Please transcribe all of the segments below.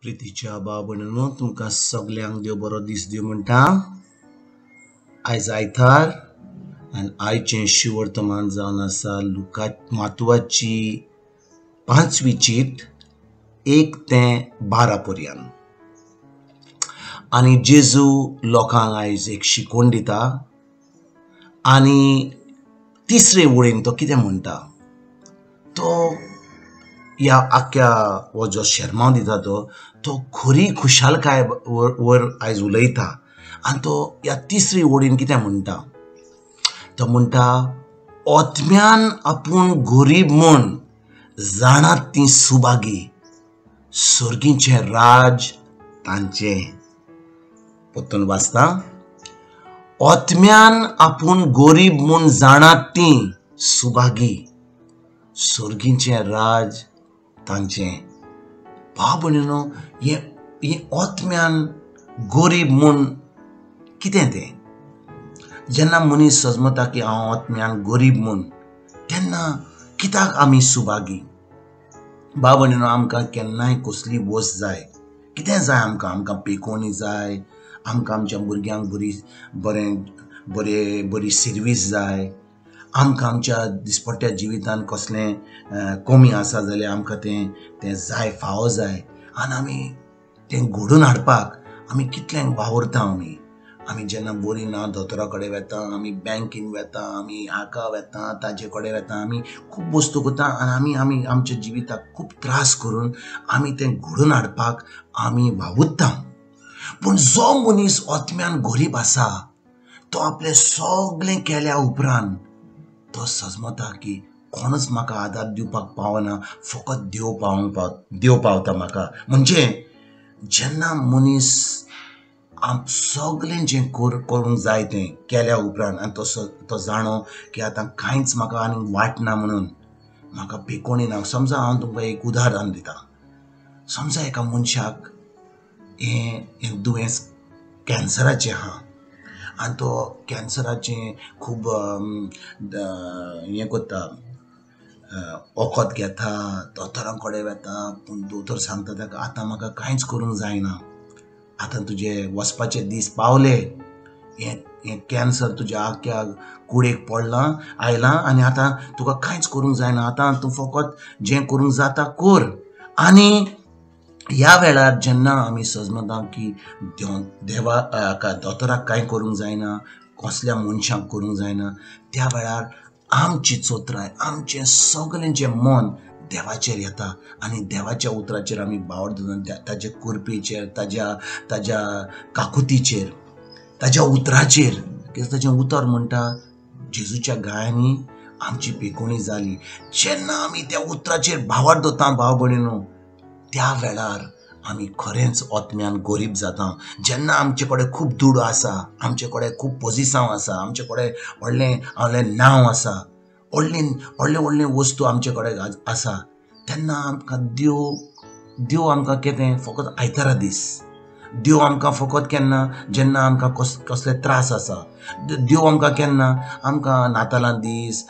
प्रितीच्या बाबणनो तुमकां सगल्यांक देव बरो दीस दिवं म्हणटा. आयज आयतार आनी आयचें शिवर्तमान जावन आसा लुका मातुवाची 5वी चीट 1 ते 12 पर्यंत. आनी जेजू लोकांक आयज एक शिकवण दिता आनी तिसरे वळीन तो कितें म्हणटा तो ह्या आख्या हो जो शर्माव दिता तो खरी खुशालकाय वर आयज उलयता. आनी तो ह्या तिसरी वळीन कितें म्हणटा तो म्हणटा ओतम्यान आपूण गरीब म्हूण जाणात ती सुभागी सर्गीचें राज तांचें. परतून वाचता. ओतम्यान आपूण गरीब म्हूण जाणात ती सुभागी सर्गीचें राज तांचें. भाव भयणीनो, हे ओतम्यान गरीब म्हूण कितें तें? जेन्ना मनीस सजमता की हांव ओतम्यान गरीब म्हूण, तेन्ना कित्याक आमी सुभागी? भाव भयणीनो, आमकां केन्नाय कसली वस्त जाय, कितें जाय आमकां पेकोवणी जाय, आमकां आमच्या भुरग्यांक बरी सर्वीस जाय, आमकां आमच्या दिसपट्ट्या जिवितांत कसलें कमी आसा जाल्यार आमकां तें जाय फावो जाय. आनी आमी तें घडोवन हाडपाक आमी कितलें वावरता. आमी जेन्ना बरी ना दोतोरा कडेन वेता, आमी बँकीन वेता, आमी हाका वेता ताजे कडेन वेता, आमी खूब वस्तू करता आनी आमी आमच्या जिविताक खूब त्रास करून आमी तें घडोवन हाडपाक आमी वावुरता. पूण जो मनीस ओतम्यान गरीब आसा तो आपलें सगळें केल्या उपरांत तो सजमता की कोणूच म्हाका आदार दिवपाक पावना, फकत देव पावता म्हाका. म्हणजे जेन्ना मनीस सगळें जें करूंक जाय तें केल्या उपरांत आनी तो जाणो की आतां कांयच म्हाका आनी वाटना म्हणून म्हाका पेकोवणी ना. समजा हांव तुमकां एक उदाहरण दितां. समजा एका मनशाक हें दुयेंस कॅन्सराचें आहा आनी तो कॅन्सराचें खूब हें करता, वखद घेता, दोतोरां कडेन वेता. पूण दोतोर सांगता ताका आतां म्हाका कांयच करूंक जायना, आतां तुजे वचपाचे दीस पावले, हें कॅन्सर तुज्या आख्या कुडीक आयलां आनी आतां तुका कांयच करूंक जायना. आतां तूं फकत जें करूंक जाता कर. आनी ह्या वेळार जेन्ना आमी सजमता की दोतोराक कांय करूंक जायना, कसल्या मनशाक करूंक जायना, त्या वेळार आमची चोत्राय, आमचें सगळें जें मन देवाचेर येता आनी देवाच्या उतराचेर आमी बावर दवरून ताच्या कुरपेचेर, ताज्या काकुतीचेर, ताज्या उतराचेर, कित्याक ताचें उतर म्हणटा जेजूच्या गायांनी आमची पेकोवणी जाली. जेन्ना आमी त्या उतराचेर बावर दवरता भाव भयणीनो, त्या वेळार आमी खरेंच ओतम्यान गरीब जाता. जेन्ना आमचे कडेन खूब दुडू आसा, आमचे कडेन खूब पोजिसांव आसा, आमचे कडेन व्हडलें नांव आसा, व्हडले वस्तू आमचे कडेन आसा, तेन्ना आमकां देव आमकां कितें फकत आयतारा दीस. देव आमकां फकत केन्ना जेन्ना आमकां कसले त्रास आसा. देव आमकां केन्ना आमकां नातालां दीस,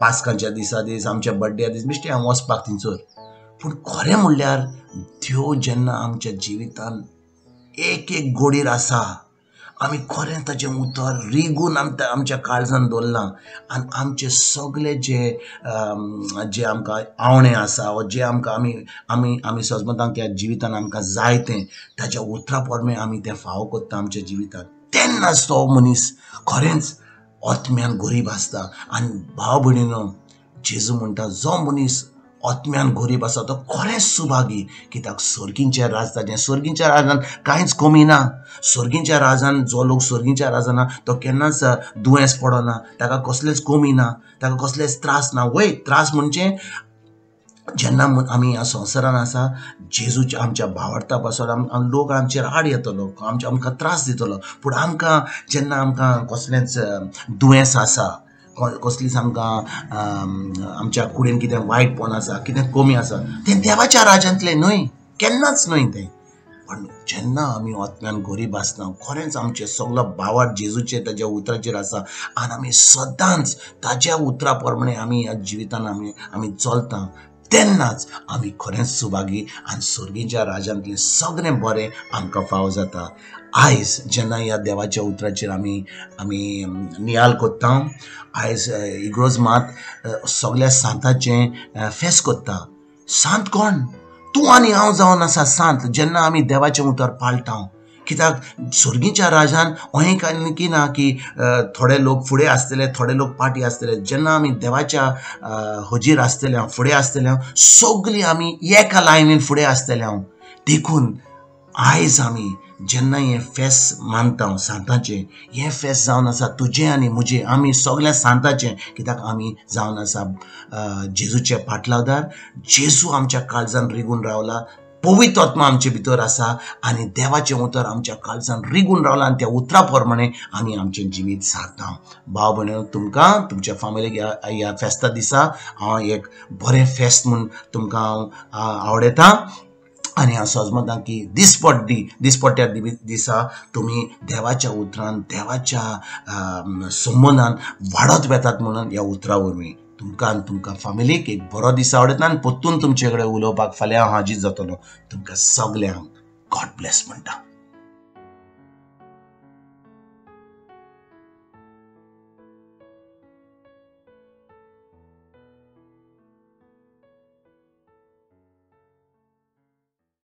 पास्कांच्या दिसा दीस, आमच्या बड्ड्या दीस बिश्टें हांव वचपाक थंयसर. पूण खरें म्हणल्यार देव जेन्ना आमच्या जिवितांत एक घडीर आसा, आमी खरें ताचें उतर रिगून आमच्या काळजांत दवरलां आनी आमचे सगळे जे आमकां आवणें आसा वा जें आमकां आमी सजमता की जिवितांत आमकां जाय तें ताच्या उतरा पोरमें आमी तें फावो करता आमच्या जिवितांत, तेन्नाच तो मनीस खरेंच ओतम्यान गरीब आसता. आनी भाव भयणीनो, जेजू म्हणटा जो मनीस ओतम्यान गरीब आसा तो खरेंच सुभागी, कित्याक सर्गीचें राज ताचें. सर्गीच्या राजान कांयच कमी ना. सर्गीच्या राजान जो लोक सर्गीच्या राजान तो केन्नाच दुयेंस पडना, ताका कसलेंच कमी ना, ताका कसलेच त्रास ना. वय त्रास म्हणजे जेन्ना आमी ह्या संवसारान आसा, जेजू आमच्या भावार्था पासून लोक आमचेर आड येतलो, आमकां त्रास दितलो. पूण जेन्ना आमकां कसलेंच दुयेंस आसा, कसलीच आमकां आमच्या कुडीन कितें वायटपण आसा, कितें कमी आसा, तें देवाच्या राजांतलें न्हय, केन्नाच न्हय तें. पण जेन्ना आमी ओतम्यान गरीब आसता, खरेंच आमचे सगळो बावार जेजूचेर ताच्या उतराचेर आसा आनी आमी सदांच ताज्या उतरा प्रमाणें आमी ह्या जिवितान आमी चलता, तेन्नाच आमी खरेंच सुभागी आनी सुर्गीच्या राज्यांतले सगळें बरें आमकां फावो जाता. आयज जेन्ना ह्या देवाच्या उतराचेर आमी आमी नियाल कोत्ता, आयज इग्रोज मात सगळ्या सांतांचें फेस्त कोत्ता. सांत कोण? तूं आनी हांव जावन आसा सांत जेन्ना आमी देवाचें उतर पाळटा. कित्याक सुर्गीच्या राजान अहें की ना की थोडे लोक फुडें आसतले, थोडे लोक फाटीं आसतले. जेन्ना आमी देवाच्या होजीर आसतले, फुडें आसतले, सगळीं आमी एका लायनीन फुडें आसतले. देखून आयज आमी जेन्ना हें फेस्त मानता सांताचें, हें फेस्त जावन आसा तुजें आनी म्हजें, आमी सगळ्या सांताचें. कित्याक आमी जावन आसा जेजूचे पाटलावदार. जेजू आमच्या काळजान रिगून रावला, पवित्र आत्मा आमचे भितर आसा आनी देवाचें उतर आमच्या काळजान रिगून रावला आनी त्या उतरा प्रमाणे आमी आमचें जिवीत सारता. भाव भयणीनो, तुमकां तुमच्या फॅमिलीक ह्या फेस्ता दिसा हांव एक बरें फेस्त म्हूण तुमकां हांव आवडयतां. आनी हांव सोजमतां की दिसपट्ट्या दिसा तुमी देवाच्या उतरान, देवाच्या संबंदान वाडत वेतात म्हणून ह्या उतरा वरवीं तुमकां आनी तुमकां फॅमिलीक एक बरो दीस आवडयता. आनी परतून तुमचे कडेन उलोवपाक फाल्यां हांव हाजीर जातलो. तुमकां सगल्यांक गॉड ब्लेस म्हणटा.